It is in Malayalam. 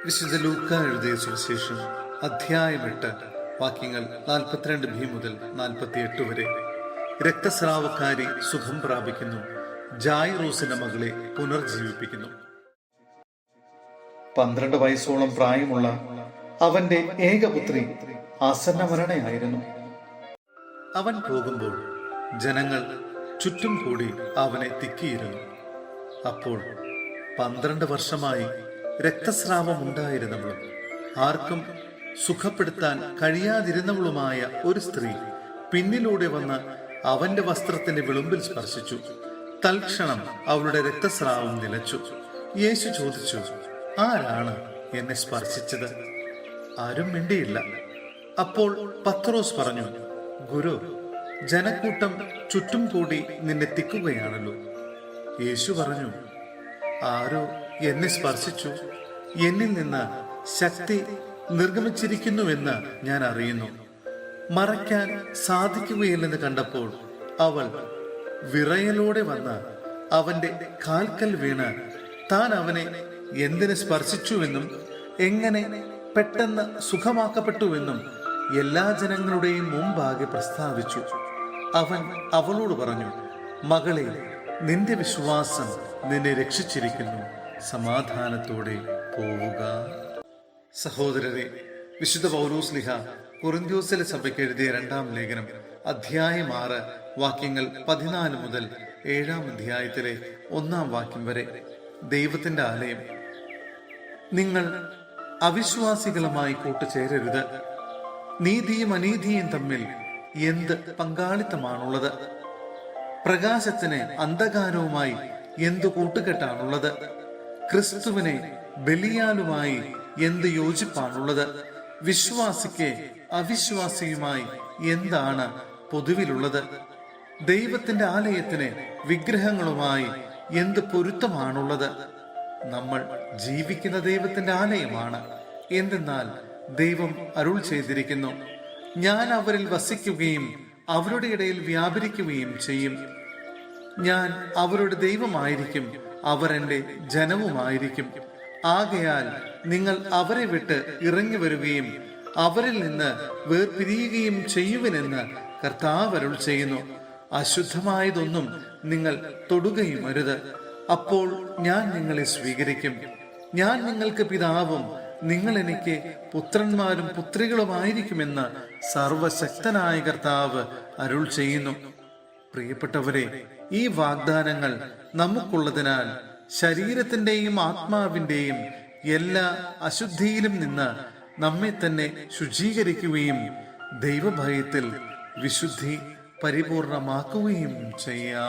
വിശുദ്ധ ലൂക്ക എഴുതിയ സുവിശേഷം അധ്യായം 8 വാക്യങ്ങൾ 42b മുതൽ 48 വരെ. രക്തസ്രാവക്കാരി സുഖം പ്രാപിക്കുന്നു, ജായിറൂസിന്റെ മകളെ പുനർജീവിപ്പിക്കുന്നു. 12 വയസ്സോളം പ്രായമുള്ള അവന്റെ ഏകപുത്രി ആസന്ന മരണയായിരുന്നു. അവൻ പോകുമ്പോൾ ജനങ്ങൾ ചുറ്റും കൂടി അവനെ തിക്കിയിരുന്നു. അപ്പോൾ 12 വർഷമായി രക്തസ്രാവം ഉണ്ടായിരുന്നവളും ആർക്കും സുഖപ്പെടുത്താൻ കഴിയാതിരുന്നവളുമായ ഒരു സ്ത്രീ പിന്നിലൂടെ വന്ന് അവന്റെ വസ്ത്രത്തിന്റെ വിളുമ്പിൽ സ്പർശിച്ചു. തൽക്ഷണം അവളുടെ രക്തസ്രാവം നിലച്ചു. യേശു ചോദിച്ചു, ആരാണ് എന്നെ സ്പർശിച്ചത്? ആരും മിണ്ടിയില്ല. അപ്പോൾ പത്രോസ് പറഞ്ഞു, ഗുരു, ജനക്കൂട്ടം ചുറ്റും കൂടി നിന്നെ തിക്കുകയാണല്ലോ. യേശു പറഞ്ഞു, ആരോ എന്നെ സ്പർശിച്ചു. എന്നിൽ നിന്ന് ശക്തി നിർഗമിച്ചിരിക്കുന്നുവെന്ന് ഞാൻ അറിയുന്നു. മറയ്ക്കാൻ സാധിക്കുകയില്ലെന്ന് കണ്ടപ്പോൾ അവൾ വിറയലോടെ വന്ന് അവന്റെ കാൽക്കൽ വീണ് താൻ അവനെ എന്തിന് സ്പർശിച്ചുവെന്നും എങ്ങനെ പെട്ടെന്ന് സുഖമാക്കപ്പെട്ടുവെന്നും എല്ലാ ജനങ്ങളുടെയും മുമ്പാകെ പ്രസ്താവിച്ചു. അവൻ അവളോട് പറഞ്ഞു, മകളെ, നിന്റെ വിശ്വാസം നിന്നെ രക്ഷിച്ചിരിക്കുന്നു, സമാധാനത്തോടെ പോവുക. സഹോദരരെ, വിശുദ്ധ പൗലോസ്ലീഹ കൊറിന്ത്യോസിലെ സഭയ്ക്ക് എഴുതിയ 2-ാം ലേഖനം അധ്യായം 6 വാക്യങ്ങൾ 14 മുതൽ 7-ാം അധ്യായത്തിലെ 1-ാം വാക്യം വരെ. ദൈവത്തിന്റെ ആലയം. നിങ്ങൾ അവിശ്വാസികളുമായി കൂട്ടുചേരരുത്. നീതിയും അനീതിയും തമ്മിൽ എന്ത് പങ്കാളിത്തമാണുള്ളത്? പ്രകാശത്തിന് അന്ധകാരവുമായി എന്തു കൂട്ടുകെട്ടാണുള്ളത്? ക്രിസ്തുവിനെ ബലിയാലുമായി എന്ത് യോജിപ്പാണുള്ളത്? വിശ്വാസിക്ക് അവിശ്വാസിയുമായി എന്താണ് പൊതുവിലുള്ളത്? ദൈവത്തിന്റെ ആലയത്തിന് വിഗ്രഹങ്ങളുമായി എന്ത് പൊരുത്തമാണുള്ളത്? നമ്മൾ ജീവിക്കുന്ന ദൈവത്തിന്റെ ആലയമാണ്. എന്തെന്നാൽ ദൈവം അരുൾ ചെയ്തിരിക്കുന്നു, ഞാൻ അവരിൽ വസിക്കുകയും അവരുടെ ഇടയിൽ വ്യാപരിക്കുകയും ചെയ്യും. ഞാൻ അവരുടെ ദൈവമായിരിക്കും, അവർ എൻ്റെ ജനവുമായിരിക്കും. ആകയാൽ നിങ്ങൾ അവരെ വിട്ട് ഇറങ്ങി വരികയും അവരിൽ നിന്ന് വേർപിരിയുകയും ചെയ്യുവനെന്ന് കർത്താവ് അരുൾ ചെയ്യുന്നു. അശുദ്ധമായതൊന്നും നിങ്ങൾ തൊടുകയും അരുത്. അപ്പോൾ ഞാൻ നിങ്ങളെ സ്വീകരിക്കും. ഞാൻ നിങ്ങൾക്ക് പിതാവും നിങ്ങൾ എനിക്ക് പുത്രന്മാരും പുത്രികളുമായിരിക്കുമെന്ന് സർവശക്തനായ കർത്താവ് അരുൾ ചെയ്യുന്നു. പ്രിയപ്പെട്ടവരെ, ഈ വാഗ്ദാനങ്ങൾ നമുക്കുള്ളതിനാൽ ശരീരത്തിന്റെയും ആത്മാവിന്റെയും എല്ലാ അശുദ്ധിയിലും നിന്ന് നമ്മെ തന്നെ ശുചീകരിക്കുകയും ദൈവഭയത്തിൽ വിശുദ്ധി പരിപൂർണമാക്കുകയും ചെയ്യാം.